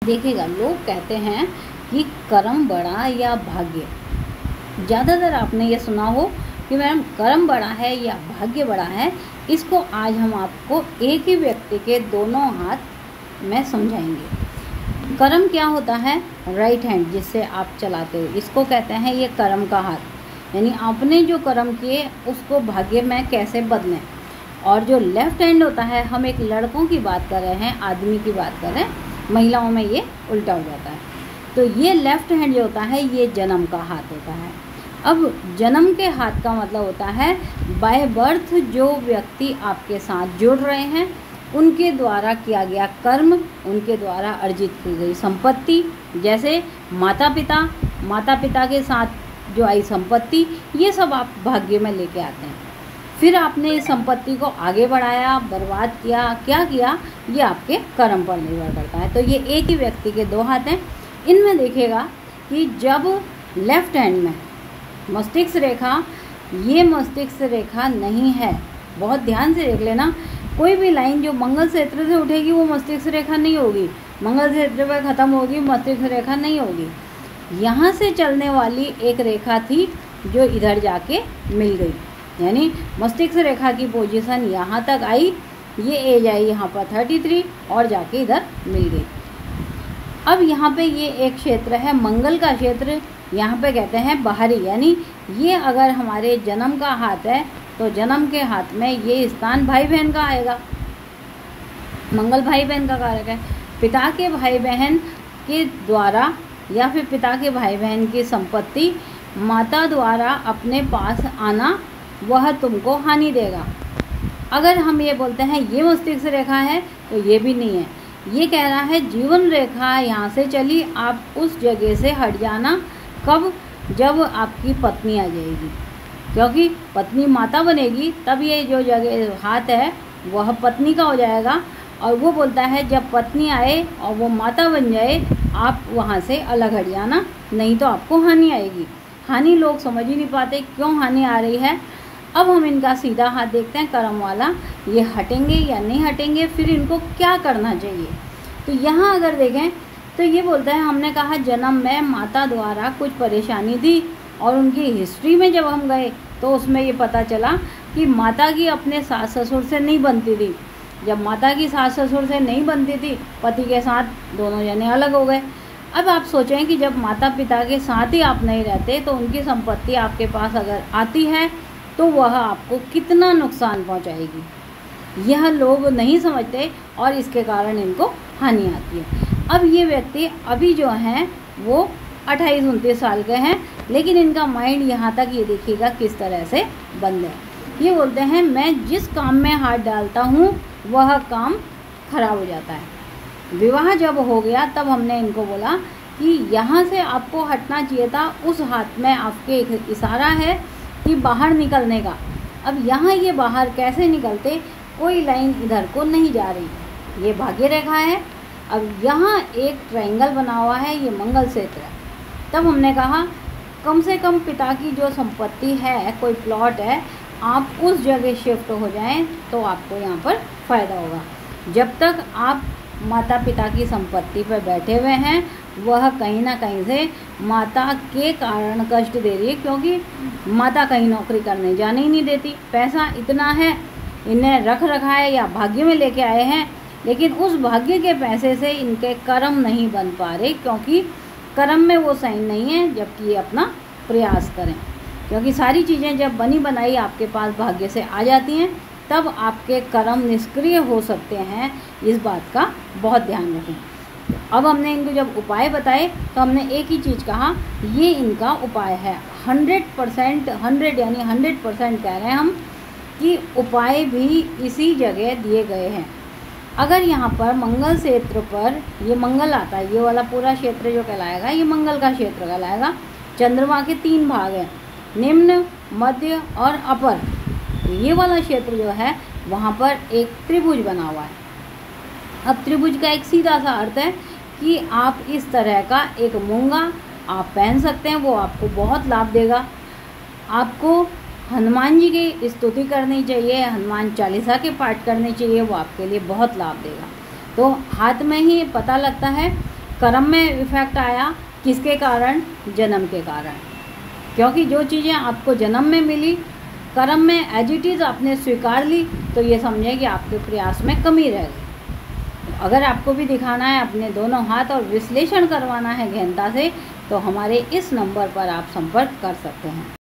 देखिएगा, लोग कहते हैं कि कर्म बड़ा या भाग्य। ज़्यादातर आपने ये सुना हो कि मैडम कर्म बड़ा है या भाग्य बड़ा है। इसको आज हम आपको एक ही व्यक्ति के दोनों हाथ में समझाएंगे। कर्म क्या होता है? राइट हैंड जिससे आप चलाते हो, इसको कहते हैं ये कर्म का हाथ। यानी आपने जो कर्म किए उसको भाग्य में कैसे बदलें। और जो लेफ्ट हैंड होता है, हम एक लड़कों की बात कर रहे हैं, आदमी की बात कर रहे हैं, महिलाओं में ये उल्टा हो जाता है। तो ये लेफ्ट हैंड जो होता है ये जन्म का हाथ होता है। अब जन्म के हाथ का मतलब होता है बाय बर्थ जो व्यक्ति आपके साथ जुड़ रहे हैं उनके द्वारा किया गया कर्म, उनके द्वारा अर्जित की गई संपत्ति, जैसे माता पिता के साथ जो आई संपत्ति, ये सब आप भाग्य में लेके आते हैं। फिर आपने इस संपत्ति को आगे बढ़ाया, बर्बाद किया, क्या किया, ये आपके कर्म पर निर्भर करता है। तो ये एक ही व्यक्ति के दो हाथ हैं। इनमें देखिएगा कि जब लेफ्ट हैंड में मस्तिष्क रेखा, ये मस्तिष्क रेखा नहीं है, बहुत ध्यान से देख लेना, कोई भी लाइन जो मंगल क्षेत्र से उठेगी वो मस्तिष्क रेखा नहीं होगी, मंगल क्षेत्र पर ख़त्म होगी, मस्तिष्क रेखा नहीं होगी। यहाँ से चलने वाली एक रेखा थी जो इधर जाके मिल गई, यानी मस्तिष्क रेखा की पोजीशन यहाँ तक आई, ये एज आई यहाँ पर 33 और जाके इधर मिल गई। अब यहाँ पे ये एक क्षेत्र है मंगल का क्षेत्र, यहाँ पे कहते हैं बाहरी, यानी ये अगर हमारे जन्म का हाथ है तो जन्म के हाथ में ये स्थान भाई बहन का आएगा। मंगल भाई बहन का कारक है। पिता के भाई बहन के द्वारा या फिर पिता के भाई बहन की संपत्ति माता द्वारा अपने पास आना, वह तुमको हानि देगा। अगर हम ये बोलते हैं ये मस्तिष्क रेखा है तो ये भी नहीं है, ये कह रहा है जीवन रेखा यहाँ से चली, आप उस जगह से हट जाना। कब? जब आपकी पत्नी आ जाएगी, क्योंकि पत्नी माता बनेगी तब ये जो जगह हाथ है वह पत्नी का हो जाएगा। और वो बोलता है जब पत्नी आए और वो माता बन जाए आप वहाँ से अलग हट जाना, नहीं तो आपको हानि आएगी। हानि लोग समझ ही नहीं पाते क्यों हानि आ रही है। अब हम इनका सीधा हाथ देखते हैं कर्म वाला, ये हटेंगे या नहीं हटेंगे, फिर इनको क्या करना चाहिए। तो यहाँ अगर देखें तो ये बोलता है, हमने कहा जन्म में माता द्वारा कुछ परेशानी थी और उनकी हिस्ट्री में जब हम गए तो उसमें ये पता चला कि माता की अपने सास ससुर से नहीं बनती थी। जब माता की सास ससुर से नहीं बनती थी, पति के साथ दोनों जने अलग हो गए। अब आप सोचें कि जब माता पिता के साथ ही आप नहीं रहते तो उनकी संपत्ति आपके पास अगर आती है तो वह आपको कितना नुकसान पहुंचाएगी। यह लोग नहीं समझते और इसके कारण इनको हानि आती है। अब ये व्यक्ति अभी जो हैं वो 28-29 साल के हैं, लेकिन इनका माइंड यहाँ तक ये देखिएगा किस तरह से बंद है। ये बोलते हैं मैं जिस काम में हाथ डालता हूँ वह काम खराब हो जाता है। विवाह जब हो गया तब हमने इनको बोला कि यहाँ से आपको हटना चाहिए था, उस हाथ में आपके एक इशारा है कि बाहर निकलने का। अब यहाँ ये बाहर कैसे निकलते, कोई लाइन इधर को नहीं जा रही, ये भाग्य रेखा है। अब यहाँ एक ट्रायंगल बना हुआ है, ये मंगल क्षेत्र है। तब हमने कहा कम से कम पिता की जो संपत्ति है, कोई प्लॉट है, आप उस जगह शिफ्ट हो जाएं तो आपको यहाँ पर फ़ायदा होगा। जब तक आप माता पिता की संपत्ति पर बैठे हुए हैं वह कहीं ना कहीं से माता के कारण कष्ट दे रही है, क्योंकि माता कहीं नौकरी करने जाने ही नहीं देती। पैसा इतना है, इन्हें रख रखा है या भाग्य में लेके आए हैं, लेकिन उस भाग्य के पैसे से इनके कर्म नहीं बन पा रहे, क्योंकि कर्म में वो साइन नहीं है जबकि ये अपना प्रयास करें। क्योंकि सारी चीज़ें जब बनी बनाई आपके पास भाग्य से आ जाती हैं तब आपके कर्म निष्क्रिय हो सकते हैं, इस बात का बहुत ध्यान रखें। अब हमने इनको जब उपाय बताए तो हमने एक ही चीज़ कहा, ये इनका उपाय है। 100% 100 यानी 100% कह रहे हैं हम कि उपाय भी इसी जगह दिए गए हैं। अगर यहाँ पर मंगल क्षेत्र पर ये मंगल आता है, ये वाला पूरा क्षेत्र जो कहलाएगा ये मंगल का क्षेत्र कहलाएगा। चंद्रमा के 3 भाग हैं, निम्न, मध्य और अपर। ये वाला क्षेत्र जो है वहाँ पर एक त्रिभुज बना हुआ है। अब त्रिभुज का एक सीधा सा अर्थ है कि आप इस तरह का एक मूंगा आप पहन सकते हैं, वो आपको बहुत लाभ देगा। आपको हनुमान जी की स्तुति करनी चाहिए, हनुमान चालीसा के पाठ करने चाहिए, वो आपके लिए बहुत लाभ देगा। तो हाथ में ही पता लगता है कर्म में इफेक्ट आया, किसके कारण? जन्म के कारण। क्योंकि जो चीज़ें आपको जन्म में मिली, कर्म में एज इट इज़ आपने स्वीकार ली, तो ये समझें कि आपके प्रयास में कमी रह गई। अगर आपको भी दिखाना है अपने दोनों हाथ और विश्लेषण करवाना है गहनता से, तो हमारे इस नंबर पर आप संपर्क कर सकते हैं।